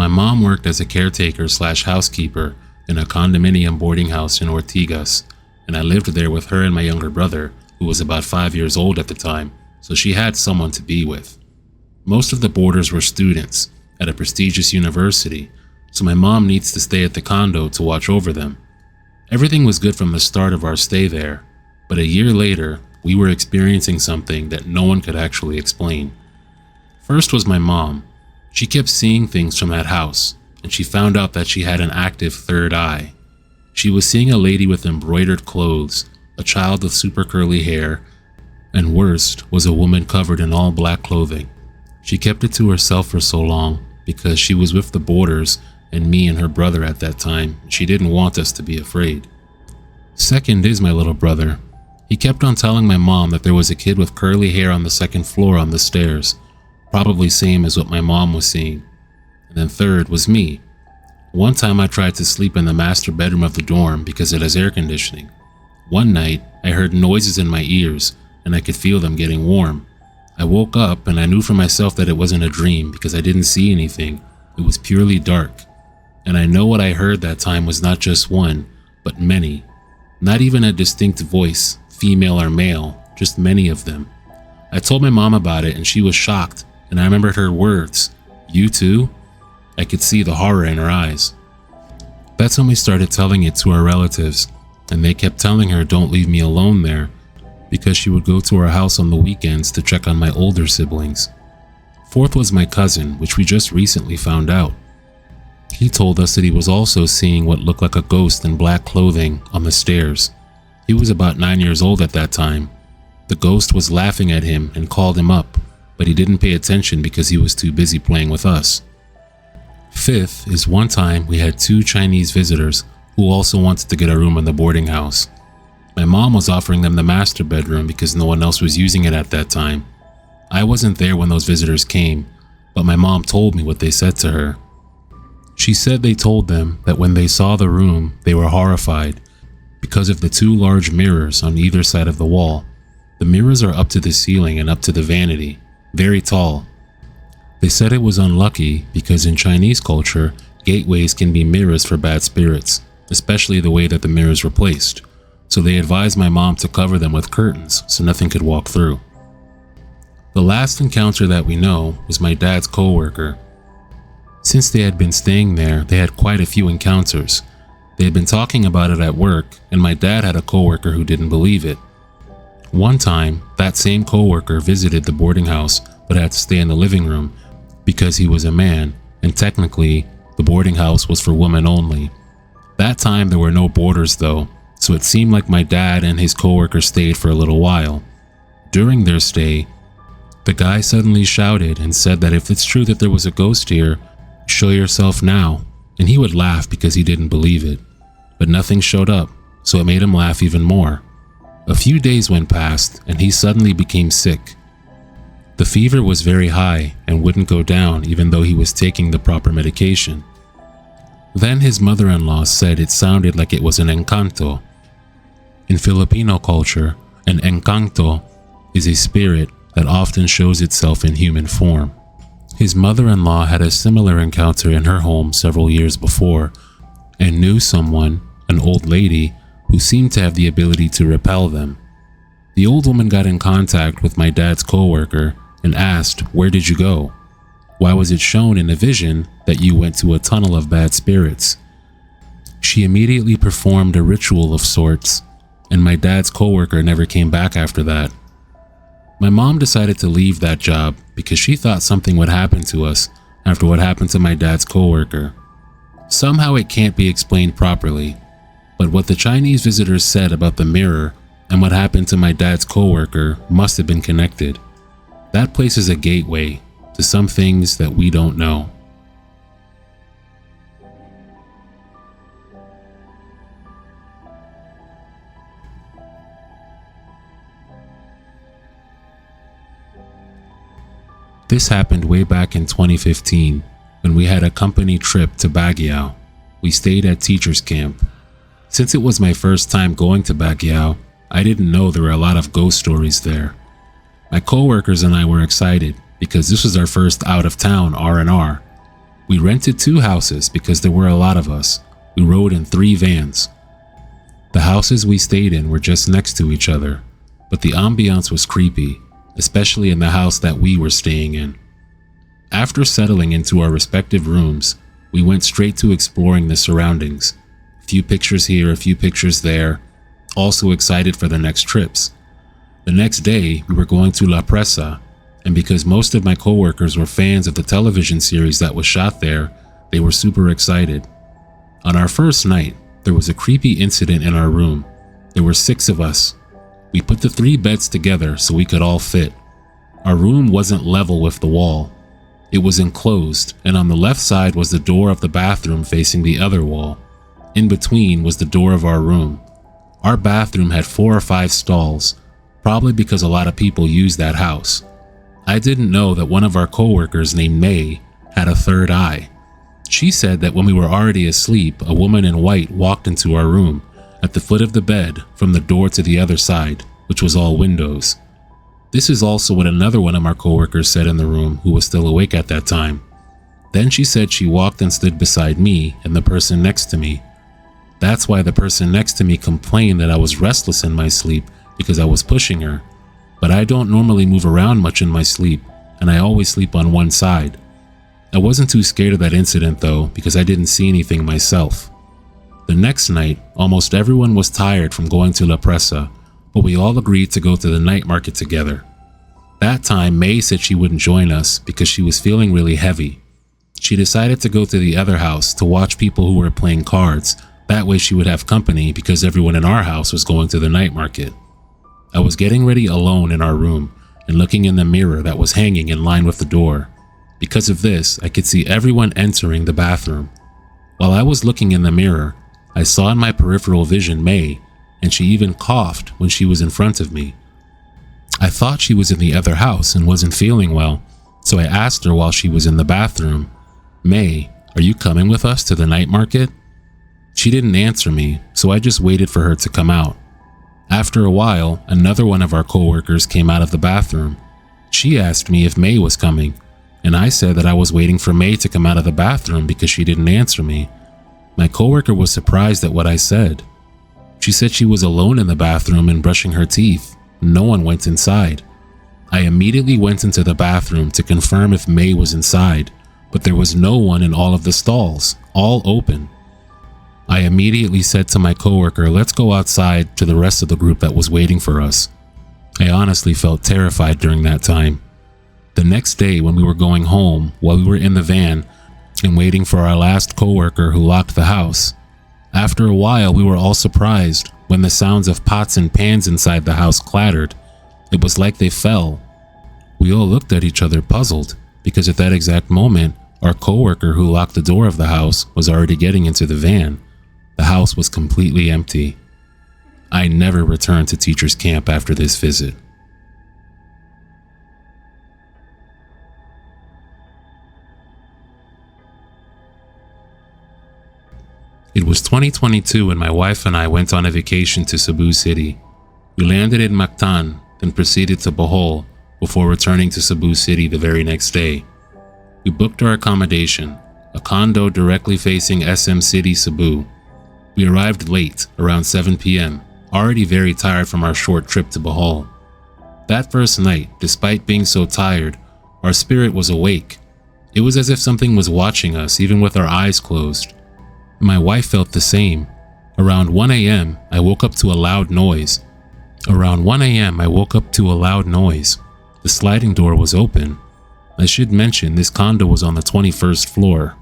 My mom worked as a caretaker slash housekeeper in a condominium boarding house in Ortigas, and I lived there with her and my younger brother, who was about 5 years old at the time, so she had someone to be with. Most of the boarders were students at a prestigious university, so my mom needs to stay at the condo to watch over them. Everything was good from the start of our stay there, but a year later, we were experiencing something that no one could actually explain. First was my mom. She kept seeing things from that house, and she found out that she had an active third eye. She was seeing a lady with embroidered clothes, a child with super curly hair, and worst was a woman covered in all black clothing. She kept it to herself for so long because she was with the boarders and me and her brother at that time. She didn't want us to be afraid. Second is my little brother. He kept on telling my mom that there was a kid with curly hair on the second floor on the stairs, probably same as what my mom was seeing. And then third was me. One time I tried to sleep in the master bedroom of the dorm because it has air conditioning. One night I heard noises in my ears and I could feel them getting warm. I woke up and I knew for myself that it wasn't a dream because I didn't see anything. It was purely dark. And I know what I heard that time was not just one, but many. Not even a distinct voice, female or male, just many of them. I told my mom about it and she was shocked, and I remembered her words, "You too?" I could see the horror in her eyes. That's when we started telling it to our relatives, and they kept telling her don't leave me alone there, because she would go to our house on the weekends to check on my older siblings. Fourth was my cousin, which we just recently found out. He told us that he was also seeing what looked like a ghost in black clothing on the stairs. He was about 9 years old at that time. The ghost was laughing at him and called him up, but he didn't pay attention because he was too busy playing with us. Fifth is one time we had 2 Chinese visitors who also wanted to get a room in the boarding house. My mom was offering them the master bedroom because no one else was using it at that time. I wasn't there when those visitors came, but my mom told me what they said to her. She said they told them that when they saw the room, they were horrified because of the 2 large mirrors on either side of the wall. The mirrors are up to the ceiling and up to the vanity, very tall. They said it was unlucky because in Chinese culture, gateways can be mirrors for bad spirits, especially the way that the mirrors were placed. So they advised my mom to cover them with curtains so nothing could walk through. The last encounter that we know was my dad's coworker. Since they had been staying there, they had quite a few encounters. They had been talking about it at work, and my dad had a coworker who didn't believe it. One time, that same coworker visited the boarding house but had to stay in the living room because he was a man, and technically, the boarding house was for women only. That time there were no boarders though, so it seemed like my dad and his coworker stayed for a little while. During their stay, the guy suddenly shouted and said that if it's true that there was a ghost here, show yourself now, and he would laugh because he didn't believe it. But nothing showed up, so it made him laugh even more. A few days went past and he suddenly became sick. The fever was very high and wouldn't go down even though he was taking the proper medication. Then his mother-in-law said it sounded like it was an encanto. In Filipino culture, an encanto is a spirit that often shows itself in human form. His mother-in-law had a similar encounter in her home several years before and knew someone, an old lady, who seemed to have the ability to repel them. The old woman got in contact with my dad's coworker and asked, "Where did you go? Why was it shown in a vision that you went to a tunnel of bad spirits?" She immediately performed a ritual of sorts, and my dad's coworker never came back after that. My mom decided to leave that job because she thought something would happen to us after what happened to my dad's coworker. Somehow it can't be explained properly, but what the Chinese visitors said about the mirror and what happened to my dad's coworker must have been connected. That place is a gateway to some things that we don't know. This happened way back in 2015 when we had a company trip to Baguio. We stayed at teachers camp. Since it was my first time going to Baguio, I didn't know there were a lot of ghost stories there. My coworkers and I were excited because this was our first out-of-town R&R. We rented 2 houses because there were a lot of us. We rode in 3 vans. The houses we stayed in were just next to each other, but the ambiance was creepy, especially in the house that we were staying in. After settling into our respective rooms, we went straight to exploring the surroundings. A few pictures here, a few pictures there, also excited for the next trips. The next day, we were going to La Presa, and because most of my coworkers were fans of the television series that was shot there, they were super excited. On our first night, there was a creepy incident in our room. There were 6 of us. We put the 3 beds together so we could all fit. Our room wasn't level with the wall. It was enclosed, and on the left side was the door of the bathroom facing the other wall. In between was the door of our room. Our bathroom had 4 or 5 stalls, probably because a lot of people used that house. I didn't know that one of our coworkers named May had a third eye. She said that when we were already asleep, a woman in white walked into our room at the foot of the bed from the door to the other side, which was all windows. This is also what another one of our coworkers said in the room who was still awake at that time. Then she said she walked and stood beside me and the person next to me. That's why the person next to me complained that I was restless in my sleep because I was pushing her. But I don't normally move around much in my sleep, and I always sleep on one side. I wasn't too scared of that incident though, because I didn't see anything myself. The next night, almost everyone was tired from going to La Presa, but we all agreed to go to the night market together. That time, May said she wouldn't join us because she was feeling really heavy. She decided to go to the other house to watch people who were playing cards. That way she would have company because everyone in our house was going to the night market. I was getting ready alone in our room and looking in the mirror that was hanging in line with the door. Because of this, I could see everyone entering the bathroom. While I was looking in the mirror, I saw in my peripheral vision May, and she even coughed when she was in front of me. I thought she was in the other house and wasn't feeling well, so I asked her while she was in the bathroom, "May, are you coming with us to the night market?" She didn't answer me, so I just waited for her to come out. After a while, another one of our coworkers came out of the bathroom. She asked me if May was coming, and I said that I was waiting for May to come out of the bathroom because she didn't answer me. My coworker was surprised at what I said. She said she was alone in the bathroom and brushing her teeth. No one went inside. I immediately went into the bathroom to confirm if May was inside, but there was no one in all of the stalls, all open. I immediately said to my coworker, "Let's go outside," to the rest of the group that was waiting for us. I honestly felt terrified during that time. The next day when we were going home, while we were in the van and waiting for our last coworker who locked the house, after a while we were all surprised when the sounds of pots and pans inside the house clattered. It was like they fell. We all looked at each other puzzled because at that exact moment, our coworker who locked the door of the house was already getting into the van. The house was completely empty. I never returned to teachers' camp after this visit. It was 2022 and my wife and I went on a vacation to Cebu City. We landed in Mactan, then proceeded to Bohol before returning to Cebu City the very next day. We booked our accommodation, a condo directly facing SM City, Cebu. We arrived late, around 7 p.m., already very tired from our short trip to Bohol. That first night, despite being so tired, our spirit was awake. It was as if something was watching us even with our eyes closed. My wife felt the same. Around 1 a.m., I woke up to a loud noise. The sliding door was open. I should mention this condo was on the 21st floor.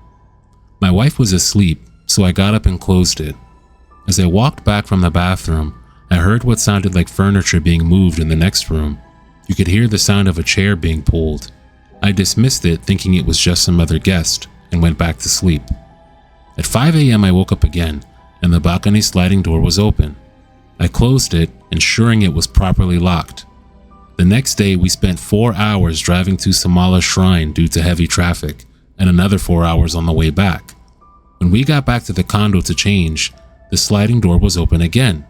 My wife was asleep, so I got up and closed it. As I walked back from the bathroom, I heard what sounded like furniture being moved in the next room. You could hear the sound of a chair being pulled. I dismissed it, thinking it was just some other guest, and went back to sleep. At 5 a.m. I woke up again, and the balcony sliding door was open. I closed it, ensuring it was properly locked. The next day, we spent 4 hours driving to Samala Shrine due to heavy traffic, and another 4 hours on the way back. When we got back to the condo to change, the sliding door was open again.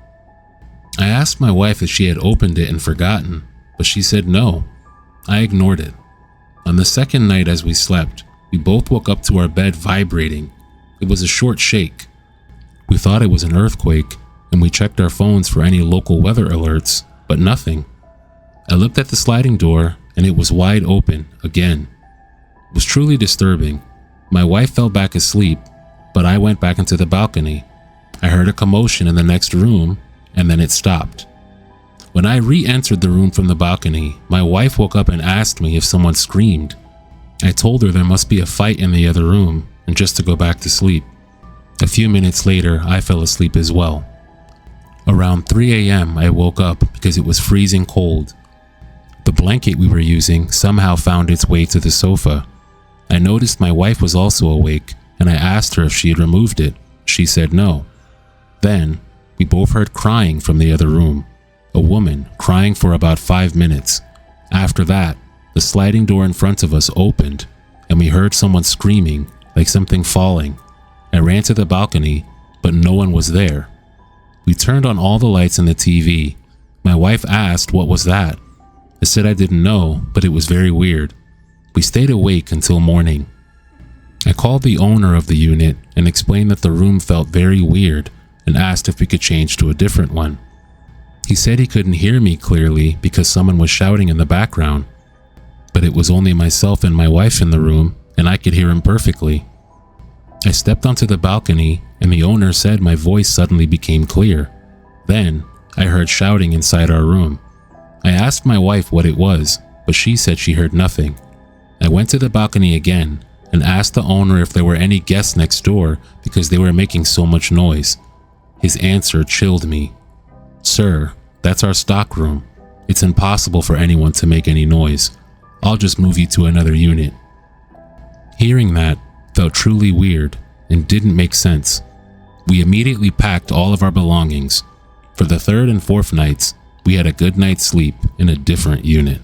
I asked my wife if she had opened it and forgotten, but she said no. I ignored it. On the second night as we slept, We both woke up to our bed vibrating. It was a short shake. We thought it was an earthquake, and we checked our phones for any local weather alerts, but nothing. I looked at the sliding door, and it was wide open again. It was truly disturbing. My wife fell back asleep, but I went back into the balcony. I heard a commotion in the next room, and then it stopped. When I re-entered the room from the balcony, my wife woke up and asked me if someone screamed. I told her there must be a fight in the other room, and just to go back to sleep. A few minutes later, I fell asleep as well. Around 3 a.m., I woke up because it was freezing cold. The blanket we were using somehow found its way to the sofa. I noticed my wife was also awake, and I asked her if she had removed it. She said no. Then, we both heard crying from the other room. A woman crying for about 5 minutes. After that, the sliding door in front of us opened, and we heard someone screaming, like something falling. I ran to the balcony, but no one was there. We turned on all the lights in the TV. My wife asked what was that. I said I didn't know, but it was very weird. We stayed awake until morning. I called the owner of the unit and explained that the room felt very weird and asked if we could change to a different one. He said he couldn't hear me clearly because someone was shouting in the background, but it was only myself and my wife in the room, and I could hear him perfectly. I stepped onto the balcony, and the owner said my voice suddenly became clear. Then, I heard shouting inside our room. I asked my wife what it was, but she said she heard nothing. I went to the balcony again and asked the owner if there were any guests next door because they were making so much noise. His answer chilled me. "Sir, that's our stock room. It's impossible for anyone to make any noise. I'll just move you to another unit." Hearing that felt truly weird and didn't make sense. We immediately packed all of our belongings. For the third and fourth nights, we had a good night's sleep in a different unit.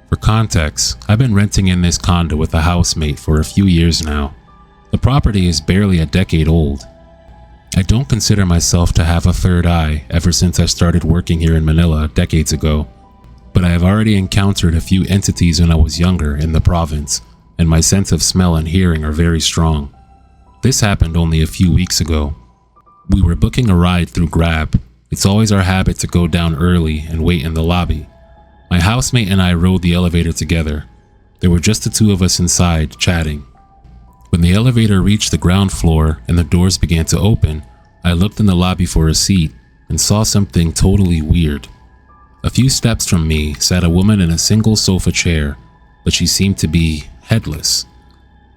For context, I've been renting in this condo with a housemate for a few years now. The property is barely a decade old. I don't consider myself to have a third eye ever since I started working here in Manila decades ago, but I have already encountered a few entities when I was younger in the province, and my sense of smell and hearing are very strong. This happened only a few weeks ago. We were booking a ride through Grab. It's always our habit to go down early and wait in the lobby. My housemate and I rode the elevator together. There were just the two of us inside, chatting. When the elevator reached the ground floor and the doors began to open, I looked in the lobby for a seat and saw something totally weird. A few steps from me sat a woman in a single sofa chair, but she seemed to be headless.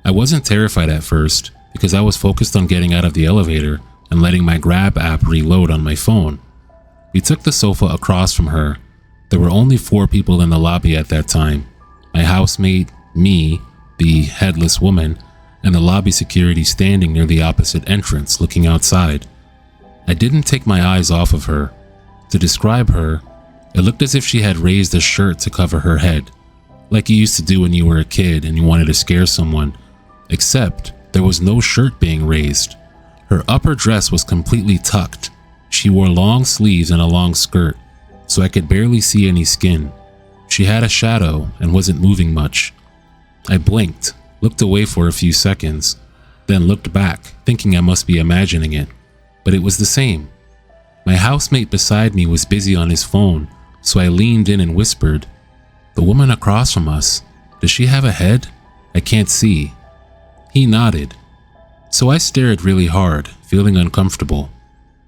I wasn't terrified at first because I was focused on getting out of the elevator and letting my Grab app reload on my phone. We took the sofa across from her. There were only 4 people in the lobby at that time. My housemate, me, the headless woman, and the lobby security standing near the opposite entrance looking outside. I didn't take my eyes off of her. To describe her, it looked as if she had raised a shirt to cover her head, like you used to do when you were a kid and you wanted to scare someone, except there was no shirt being raised. Her upper dress was completely tucked. She wore long sleeves and a long skirt, so I could barely see any skin. She had a shadow and wasn't moving much. I blinked, looked away for a few seconds, then looked back, thinking I must be imagining it, but it was the same. My housemate beside me was busy on his phone, so I leaned in and whispered, "The woman across from us, does she have a head? I can't see." He nodded. So I stared really hard, feeling uncomfortable.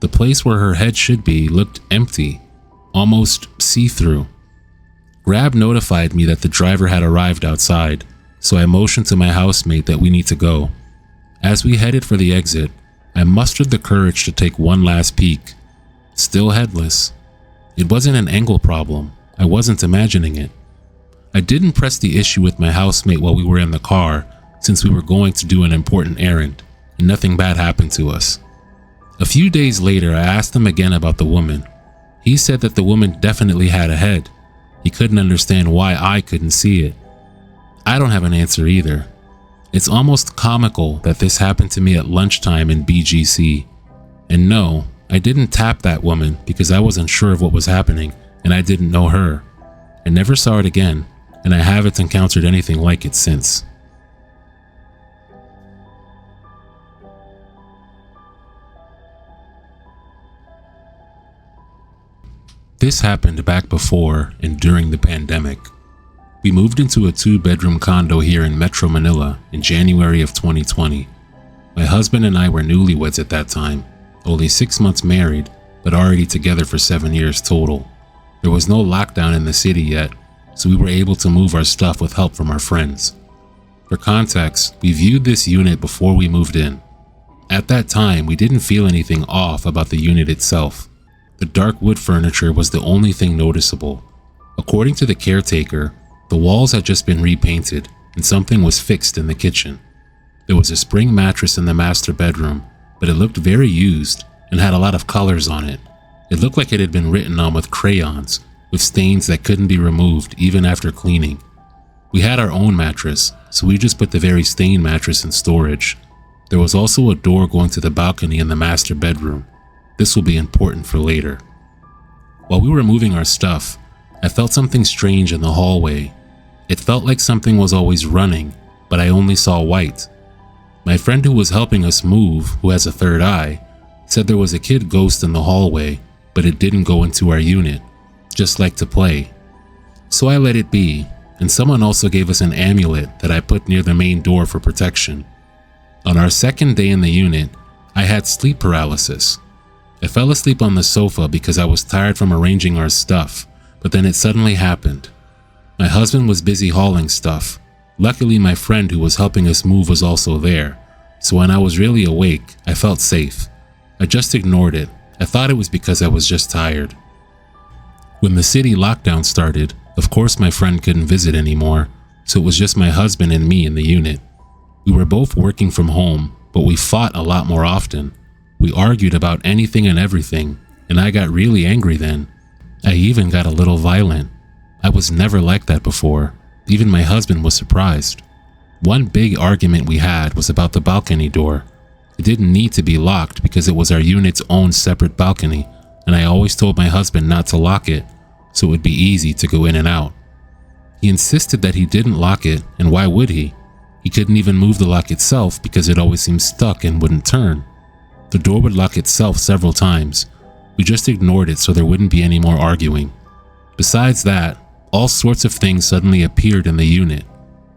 The place where her head should be looked empty, almost see-through. Grab notified me that the driver had arrived outside, so I motioned to my housemate that we need to go. As we headed for the exit, I mustered the courage to take one last peek. Still headless. It wasn't an angle problem. I wasn't imagining it. I didn't press the issue with my housemate while we were in the car, since we were going to do an important errand, and nothing bad happened to us. A few days later, I asked him again about the woman. He said that the woman definitely had a head. He couldn't understand why I couldn't see it. I don't have an answer either. It's almost comical that this happened to me at lunchtime in BGC. And no, I didn't tap that woman because I wasn't sure of what was happening and I didn't know her. I never saw it again, and I haven't encountered anything like it since. This happened back before and during the pandemic. We moved into a 2-bedroom condo here in Metro Manila in January of 2020. My husband and I were newlyweds at that time, only 6 months married, but already together for 7 years total. There was no lockdown in the city yet, so we were able to move our stuff with help from our friends. For context, we viewed this unit before we moved in. At that time, we didn't feel anything off about the unit itself. The dark wood furniture was the only thing noticeable. According to the caretaker, the walls had just been repainted and something was fixed in the kitchen. There was a spring mattress in the master bedroom, but it looked very used and had a lot of colors on it. It looked like it had been written on with crayons, with stains that couldn't be removed even after cleaning. We had our own mattress, so we just put the very stained mattress in storage. There was also a door going to the balcony in the master bedroom. This will be important for later. While we were moving our stuff, I felt something strange in the hallway. It felt like something was always running, but I only saw white. My friend who was helping us move, who has a third eye, said there was a kid ghost in the hallway, but it didn't go into our unit, just like to play. So I let it be, and someone also gave us an amulet that I put near the main door for protection. On our second day in the unit, I had sleep paralysis. I fell asleep on the sofa because I was tired from arranging our stuff, but then it suddenly happened. My husband was busy hauling stuff. Luckily, my friend who was helping us move was also there, so when I was really awake, I felt safe. I just ignored it. I thought it was because I was just tired. When the city lockdown started, of course my friend couldn't visit anymore, so it was just my husband and me in the unit. We were both working from home, but we fought a lot more often. We argued about anything and everything, and I got really angry then. I even got a little violent. I was never like that before. Even my husband was surprised. One big argument we had was about the balcony door. It didn't need to be locked because it was our unit's own separate balcony, and I always told my husband not to lock it, so it would be easy to go in and out. He insisted that he didn't lock it, and why would he? He couldn't even move the lock itself because it always seemed stuck and wouldn't turn. The door would lock itself several times. We just ignored it so there wouldn't be any more arguing. Besides that, all sorts of things suddenly appeared in the unit.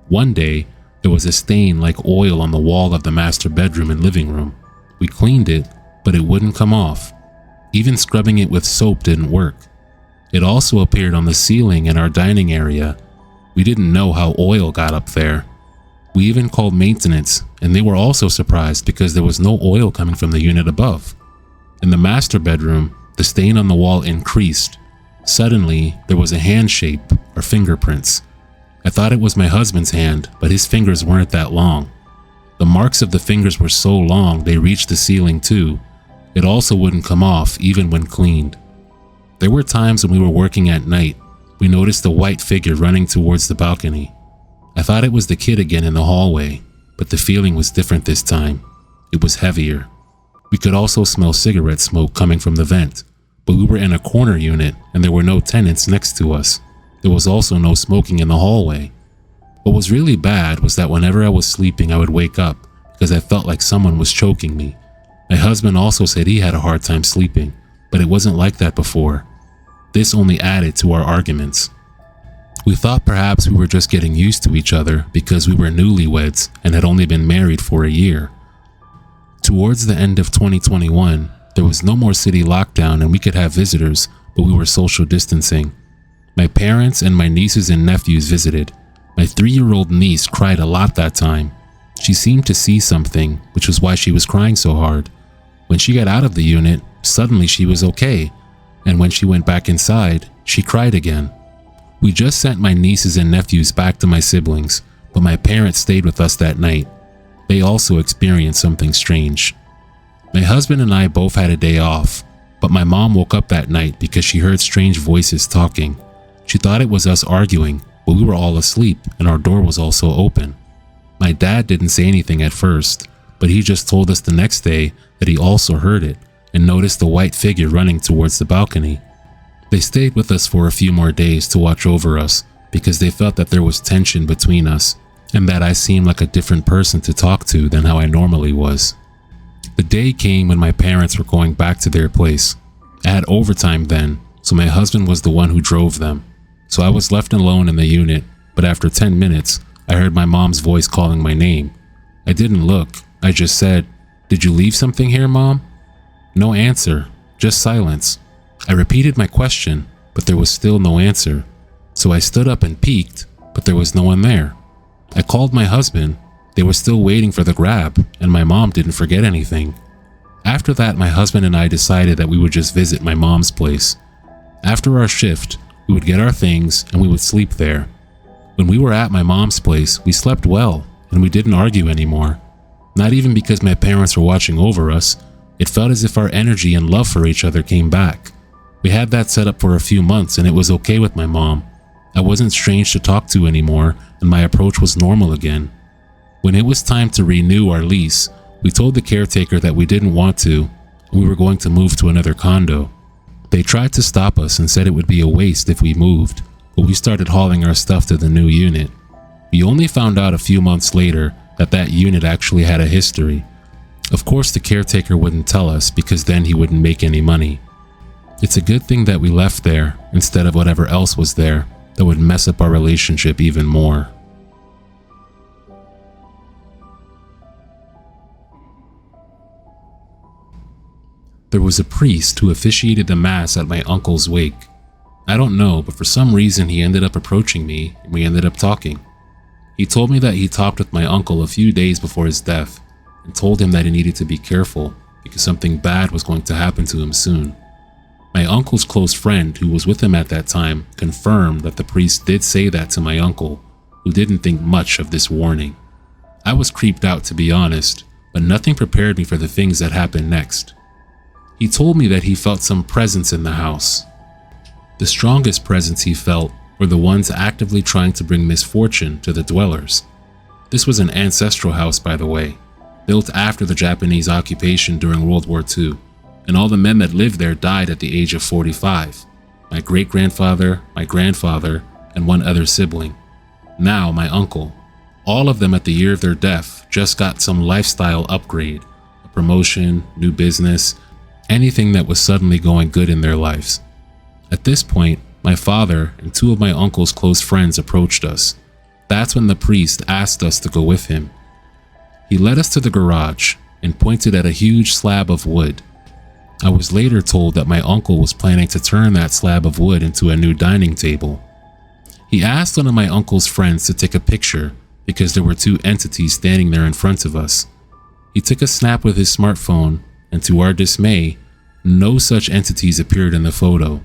One day, there was a stain like oil on the wall of the master bedroom and living room. We cleaned it, but it wouldn't come off. Even scrubbing it with soap didn't work. It also appeared on the ceiling in our dining area. We didn't know how oil got up there. We even called maintenance, and they were also surprised because there was no oil coming from the unit above. In the master bedroom, the stain on the wall increased. Suddenly, there was a hand shape, or fingerprints. I thought it was my husband's hand, but his fingers weren't that long. The marks of the fingers were so long they reached the ceiling too. It also wouldn't come off even when cleaned. There were times when we were working at night. We noticed a white figure running towards the balcony. I thought it was the kid again in the hallway, but the feeling was different this time. It was heavier. We could also smell cigarette smoke coming from the vent, but we were in a corner unit and there were no tenants next to us. There was also no smoking in the hallway. What was really bad was that whenever I was sleeping, I would wake up because I felt like someone was choking me. My husband also said he had a hard time sleeping, but it wasn't like that before. This only added to our arguments. We thought perhaps we were just getting used to each other because we were newlyweds and had only been married for a year. Towards the end of 2021, there was no more city lockdown and we could have visitors, but we were social distancing. My parents and my nieces and nephews visited. My 3-year-old niece cried a lot that time. She seemed to see something, which was why she was crying so hard. When she got out of the unit, suddenly she was okay, and when she went back inside, she cried again. We just sent my nieces and nephews back to my siblings, but my parents stayed with us that night. They also experienced something strange. My husband and I both had a day off, but my mom woke up that night because she heard strange voices talking. She thought it was us arguing, but we were all asleep and our door was also open. My dad didn't say anything at first, but he just told us the next day that he also heard it and noticed a white figure running towards the balcony. They stayed with us for a few more days to watch over us because they felt that there was tension between us and that I seemed like a different person to talk to than how I normally was. The day came when my parents were going back to their place. I had overtime then, so my husband was the one who drove them. So I was left alone in the unit, but after 10 minutes, I heard my mom's voice calling my name. I didn't look. I just said, "Did you leave something here, Mom?" No answer, just silence. I repeated my question, but there was still no answer. So I stood up and peeked, but there was no one there. I called my husband. They were still waiting for the grab, and my mom didn't forget anything. After that, my husband and I decided that we would just visit my mom's place. After our shift, we would get our things and we would sleep there. When we were at my mom's place, we slept well and we didn't argue anymore. Not even because my parents were watching over us. It felt as if our energy and love for each other came back. We had that set up for a few months and it was okay with my mom. I wasn't strange to talk to anymore and my approach was normal again. When it was time to renew our lease, we told the caretaker that we didn't want to and we were going to move to another condo. They tried to stop us and said it would be a waste if we moved, but we started hauling our stuff to the new unit. We only found out a few months later that that unit actually had a history. Of course, the caretaker wouldn't tell us because then he wouldn't make any money. It's a good thing that we left there instead of whatever else was there that would mess up our relationship even more. There was a priest who officiated the mass at my uncle's wake. I don't know, but for some reason he ended up approaching me and we ended up talking. He told me that he talked with my uncle a few days before his death and told him that he needed to be careful because something bad was going to happen to him soon. My uncle's close friend, who was with him at that time, confirmed that the priest did say that to my uncle, who didn't think much of this warning. I was creeped out, to be honest, but nothing prepared me for the things that happened next. He told me that he felt some presence in the house. The strongest presence he felt were the ones actively trying to bring misfortune to the dwellers. This was an ancestral house, by the way, built after the Japanese occupation during World War II, and all the men that lived there died at the age of 45. My great-grandfather, my grandfather, and one other sibling. Now my uncle. All of them at the year of their death just got some lifestyle upgrade, a promotion, new business, anything that was suddenly going good in their lives. At this point, my father and two of my uncle's close friends approached us. That's when the priest asked us to go with him. He led us to the garage and pointed at a huge slab of wood. I was later told that my uncle was planning to turn that slab of wood into a new dining table. He asked one of my uncle's friends to take a picture because there were two entities standing there in front of us. He took a snap with his smartphone, and to our dismay, no such entities appeared in the photo.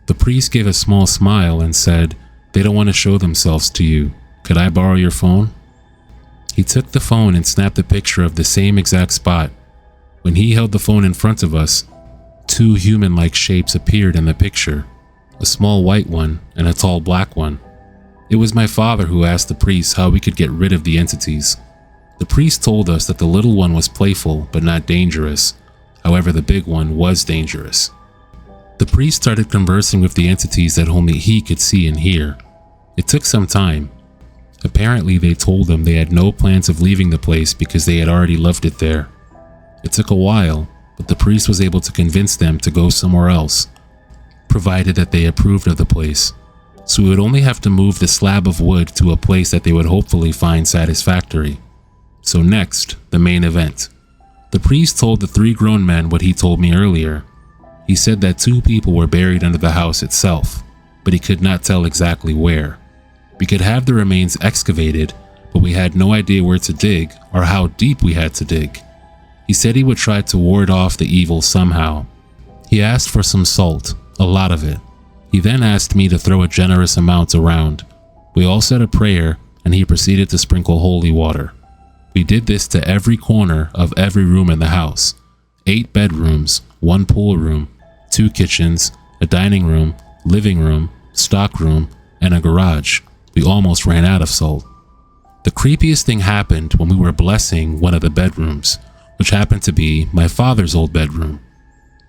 The priest gave a small smile and said, "They don't want to show themselves to you. Could I borrow your phone?" He took the phone and snapped a picture of the same exact spot. When he held the phone in front of us, two human-like shapes appeared in the picture, a small white one and a tall black one. It was my father who asked the priest how we could get rid of the entities. The priest told us that the little one was playful but not dangerous. However, the big one was dangerous. The priest started conversing with the entities that only he could see and hear. It took some time. Apparently, they told him they had no plans of leaving the place because they had already loved it there. It took a while, but the priest was able to convince them to go somewhere else, provided that they approved of the place. So we would only have to move the slab of wood to a place that they would hopefully find satisfactory. So next, the main event. The priest told the three grown men what he told me earlier. He said that two people were buried under the house itself, but he could not tell exactly where. We could have the remains excavated, but we had no idea where to dig or how deep we had to dig. He said he would try to ward off the evil somehow. He asked for some salt, a lot of it. He then asked me to throw a generous amount around. We all said a prayer, and he proceeded to sprinkle holy water. We did this to every corner of every room in the house. 8 bedrooms, 1 pool room, 2 kitchens, a dining room, living room, stock room, and a garage. We almost ran out of salt. The creepiest thing happened when we were blessing one of the bedrooms, which happened to be my father's old bedroom.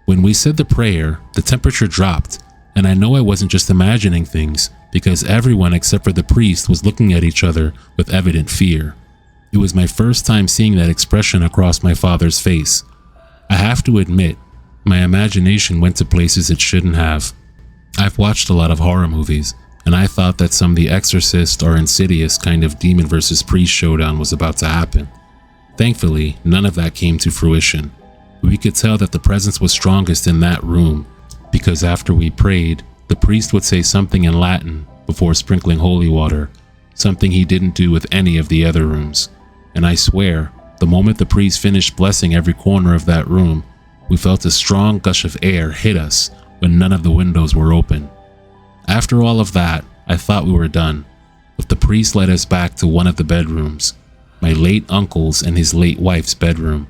When we said the prayer, the temperature dropped, and I know I wasn't just imagining things because everyone except for the priest was looking at each other with evident fear. It was my first time seeing that expression across my father's face. I have to admit, my imagination went to places it shouldn't have. I've watched a lot of horror movies, and I thought that some The Exorcist or Insidious kind of demon versus priest showdown was about to happen. Thankfully, none of that came to fruition. We could tell that the presence was strongest in that room, because after we prayed, the priest would say something in Latin before sprinkling holy water, something he didn't do with any of the other rooms. And I swear, the moment the priest finished blessing every corner of that room, we felt a strong gush of air hit us when none of the windows were open. After all of that, I thought we were done, but the priest led us back to one of the bedrooms, my late uncle's and his late wife's bedroom.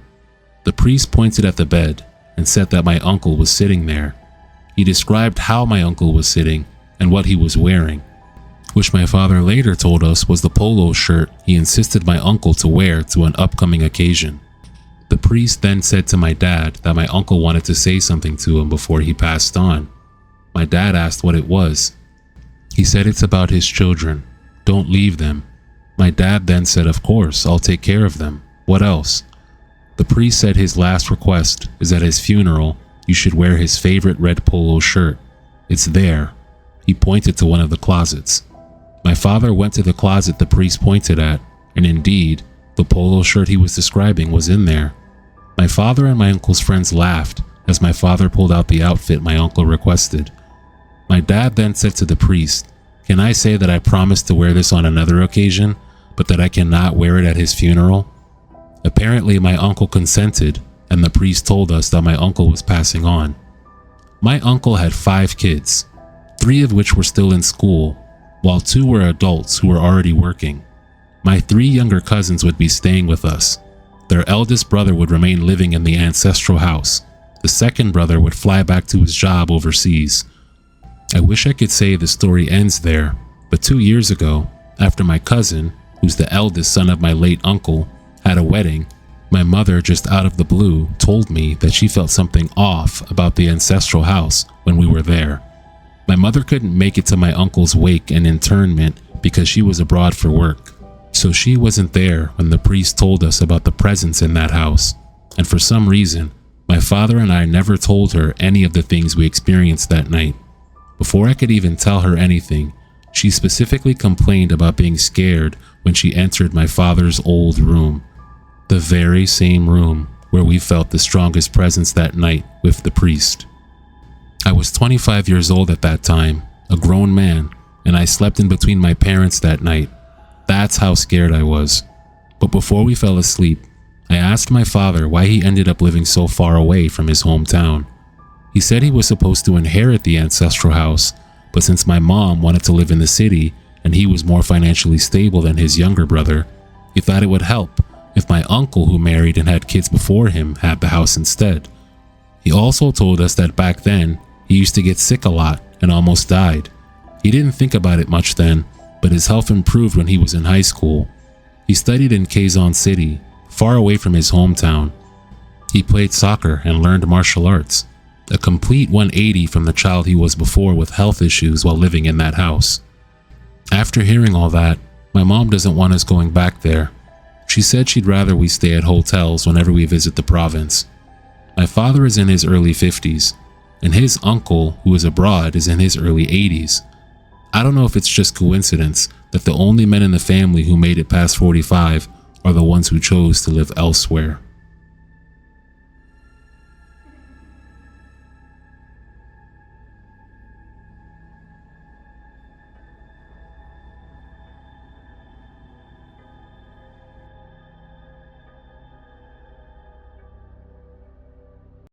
The priest pointed at the bed and said that my uncle was sitting there. He described how my uncle was sitting and what he was wearing, which my father later told us was the polo shirt he insisted my uncle to wear to an upcoming occasion. The priest then said to my dad that my uncle wanted to say something to him before he passed on. My dad asked what it was. He said it's about his children. Don't leave them. My dad then said, of course, I'll take care of them. What else? The priest said his last request is at his funeral, you should wear his favorite red polo shirt. It's there. He pointed to one of the closets. My father went to the closet the priest pointed at, and indeed, the polo shirt he was describing was in there. My father and my uncle's friends laughed as my father pulled out the outfit my uncle requested. My dad then said to the priest, can I say that I promised to wear this on another occasion, but that I cannot wear it at his funeral? Apparently, my uncle consented, and the priest told us that my uncle was passing on. My uncle had 5 kids, 3 of which were still in school, while 2 were adults who were already working. My 3 younger cousins would be staying with us. Their eldest brother would remain living in the ancestral house. The second brother would fly back to his job overseas. I wish I could say the story ends there, but 2 years ago, after my cousin, who's the eldest son of my late uncle, had a wedding, my mother, just out of the blue, told me that she felt something off about the ancestral house when we were there. My mother couldn't make it to my uncle's wake and internment because she was abroad for work, so she wasn't there when the priest told us about the presence in that house, and for some reason, my father and I never told her any of the things we experienced that night. Before I could even tell her anything, she specifically complained about being scared when she entered my father's old room, the very same room where we felt the strongest presence that night with the priest. I was 25 years old at that time, a grown man, and I slept in between my parents that night. That's how scared I was. But before we fell asleep, I asked my father why he ended up living so far away from his hometown. He said he was supposed to inherit the ancestral house, but since my mom wanted to live in the city and he was more financially stable than his younger brother, he thought it would help if my uncle, who married and had kids before him, had the house instead. He also told us that back then, he used to get sick a lot and almost died. He didn't think about it much then, but his health improved when he was in high school. He studied in Quezon City, far away from his hometown. He played soccer and learned martial arts, a complete 180 from the child he was before with health issues while living in that house. After hearing all that, my mom doesn't want us going back there. She said she'd rather we stay at hotels whenever we visit the province. My father is in his early 50s, and his uncle, who is abroad, is in his early 80s. I don't know if it's just coincidence that the only men in the family who made it past 45 are the ones who chose to live elsewhere.